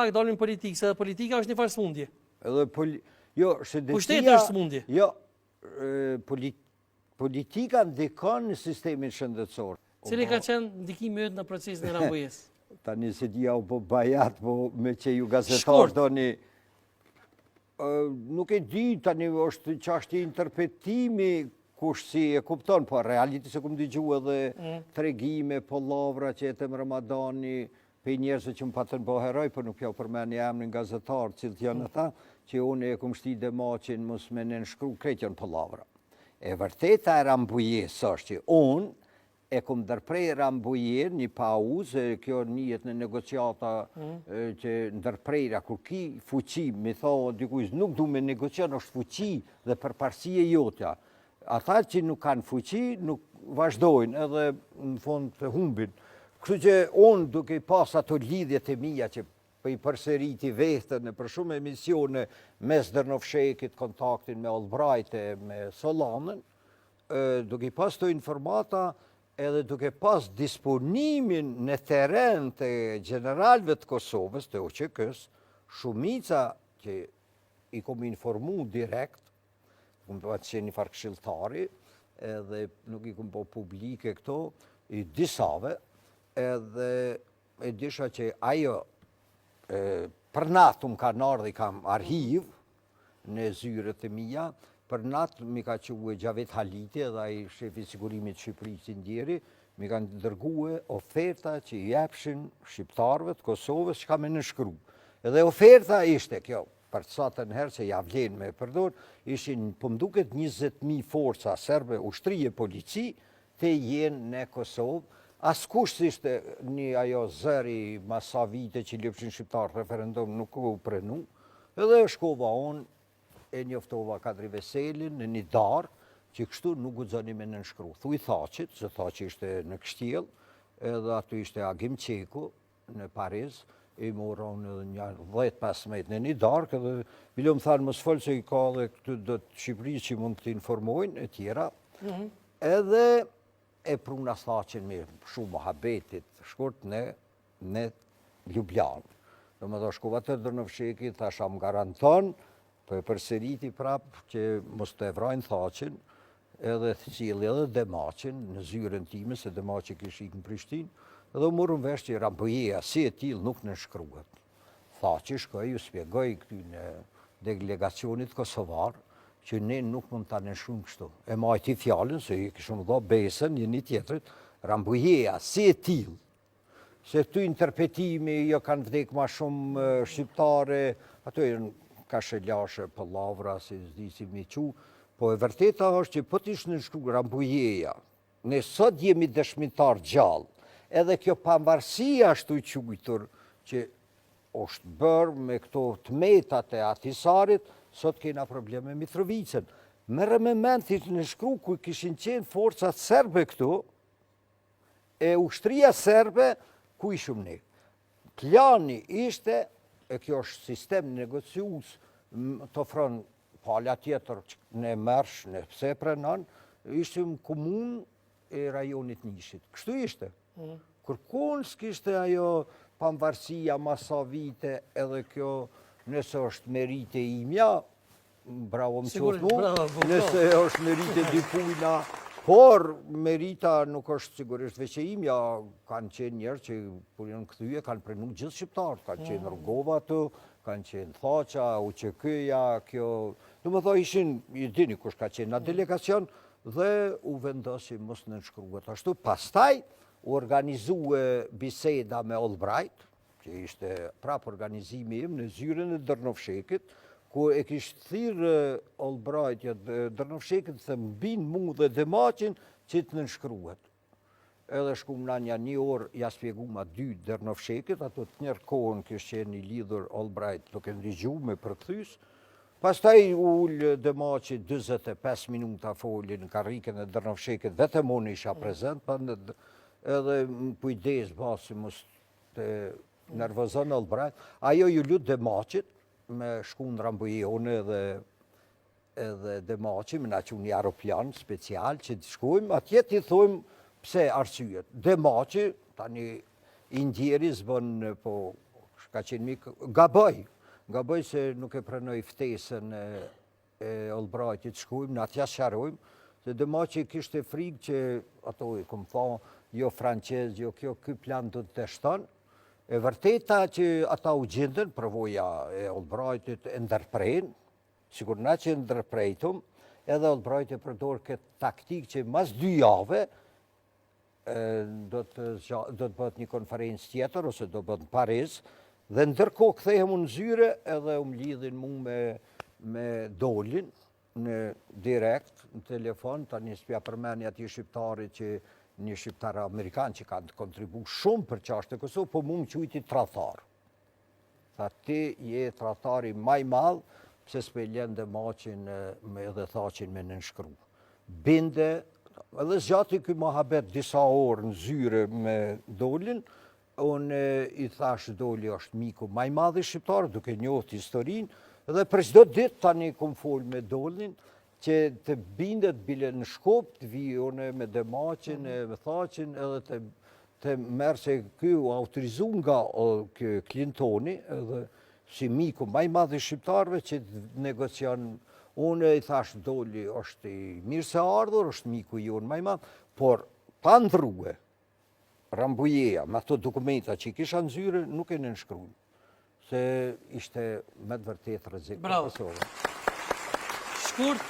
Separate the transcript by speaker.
Speaker 1: Dalim politikë, se politika është një farë smundje.
Speaker 2: Pushteti
Speaker 1: është smundje.
Speaker 2: Jo, politika ndikon në sistemin shëndetësor.
Speaker 1: Cili ka qenë ndikimi yt në procesin e Rambujes?
Speaker 2: Tani se dia u bë bajat, po me që ju gazetar doni, nuk e di, tani është çështje interpretimi kush si e kupton, po realiti se kum dëgju edhe tregime, pollavra që jetëm Ramadani, për njerëzve që më patën po heroj, për nuk pja u përmeni emrin gazetar, cilët janë ata, që unë e kum shti Demaqin, mos me në nshkru, krejt janë pollavra. E vërteta e Rambujes është që unë e kum ndërprej Rambujen një pauzë, kjo njët në negociata që ndërprejra, kur ki fuqi, mi tha dikujt, nuk du me negocion, është fuqi dhe përparësie jotja. Ata që nuk kanë fuqi, nuk vazhdojnë edhe në fund të humbin. Kështu që unë duke pas ato lidhjet e mija që për i përseriti vetën për shumë emisione mes Drnovshekit, kontaktin me Albrajte, me Solanën, duke pas të informata edhe duke pas disponimin në teren të generalve të Kosovës, të OQK-s, shumica që i kom informu direkt, kom të që një farë këshilltari, edhe nuk i kom po publike këto, i disave, edhe e disha që ajo për natë më ka nërë dhe i kam arhiv në zyrët e mija, për natë mi ka quë Gjavet Haliti edhe i shefi sigurimit Shqipërisë Indjeri, mi ka ndërguë oferta që i jepshin shqiptarëve të Kosovës që ka me nëshkru. Edhe oferta ishte kjo, për të satën herë që javlen me përdor, ishin pëmduket 20.000 forca serbe, ushtrije, polici, të jenë në Kosovë. Askush ishte një ajo zëri masa vite që lëpshin shqiptarë referendum nuk u prenu, edhe shkova unë e njoftova Kadri Veselin në një darë që kështu nuk guxoni me nënshkru. Thuj Thaqit, që Thaqi ishte në Kështjel, edhe aty ishte Agim Qeku në Paris, i moron edhe një 10-15 në një darkë, edhe bilo më thanë më sfolë që i ka dhe këtë do të Shqipëri që mund të informojnë e tjera, edhe e pruna Thaqin me shumë mohabetit shkurt në Ljubljanë. Do më dhe shkova të Drnovshekit, thasha më garanton, për përseriti prapë që mos të evrajnë Thaqin, edhe cilë edhe Demaqin në zyrën time, se Demaqi kishë ikë në Prishtinë, edhe mërën vesh që Rambujeja si e tilë nuk nënshkruhet. Thaqi shkoj, ju spjegoj këty në delegacionit Kosovar, që ne nuk mund të nënshkruajmë kështu. E majti fjallën, se i kishë më dha besën, një tjetërit, Rambujeja si e tilë, se të interpretimi, jo kanë vdek ma shumë shqiptare, ato e ka shëllashe për lavra, se zdi si mi qu, po e vërteta është që po t'ishtë nënshkru Rambujeja, ne sot jemi dëshmitar gjallë, edhe kjo pambarësia ashtu i qujtur që është bërë me këto tmetat e Atisarit, sot kena probleme me Mitrovicën. Merë me mentit në shkru ku kishin qenë forcat serbe këtu, e ushtria serbe ku ishëm ne. Plani ishte, e kjo është sistem negocius, të ofron pala tjetër në mërsh, në pse prenon, ishëm komunë e rajonit Nishit. Kështu ishte. Kërkon s'kishte ajo pamvarësia masa vite edhe kjo nëse është merite imja, bravo më qoftu, nëse është merite dipujna, por merita nuk është sigurisht veç e imja, kanë qenë njerë që kur janë këthyje, kanë prenu gjithë shqiptarët, kanë qenë Rogova të, kanë qenë Thaqa, UQK-ja, kjo, du më tha ishin, i dini kush ka qenë në delegacion, dhe u vendosi mos në nënshkruhet ashtu. Pastaj, u organizue biseda me Albright, që ishte prapë organizimi im në zyrën e Drnovshekit, ku e kishtë thirë Albright Drnovshekit të mbin mu dhe Demaqin që të nënshkruhet. Edhe shkum në një orë, ja spjegu ma 2 Drnovshekit, ato të njerë kohën kishtë qenë i lidhur Albright, duke ndigju me përkthys. Pastaj ullë Demaqi 25 minuta folin në karrikën e Drnovshekit, vetëm unë isha prezent, edhe më kujdes basi mos të nervozon Albright. Ajo ju lutë Demaqit me shku në Rambujeone edhe Demaqi, me na që një aeroplan special që të shkujmë, atje t'i thujmë pse arsyet. Demaqi, tani Indjeri zbën po ka qenë mik, gaboj se nuk e pranoj ftesën e Albrightit, shkujmë, në atja sharojmë, se dëma që kishte frikë që, ato i këmë thonë, jo francez, jo ky plan do të shton. E vërteta që ata u gjendën, përvoja e Albrightit e ndërprejnë, sigur na që ndërprejtum, edhe Albright e përdor këtë taktikë që mas 2 jave do të bëhet një konferencë tjetër, ose do bëhet në Paris, dhe ndërkohë kthehem në zyre edhe më lidhin mu me Dolin, në direkt, në telefon, tani s'pja përmeni ati shqiptari që një shqiptar amerikan që kanë kontribu shumë për çështën e Kosovës, po mu më quajti tradhtar. Tha ti je tradhtari maj madh, pse s'pe lën dhe maqin edhe thaqin me nënshkru. Binde, edhe zgjati ky mohabet disa orë në zyre me Dolin, unë i thash Doli është miku maj madh i shqiptarëve, duke njohur historinë, edhe për çdo ditë tani kum fol me Dolin, që të bindet bile në Shkup, të vijone me demaqin, me thaqin, edhe të merë se ky u autorizu nga Clintoni, edhe si miku maj madh i shqiptarëve që negocion. Unë i thash Doli është i mirë se ardhur, është miku jonë maj madh, por pa ndrue, Rambujeja, me ato dokumenta që i kisha në zyre, nuk e nënshkruajnë, se ishte me të vërtet rrezik.
Speaker 1: Bravo. Shkurt,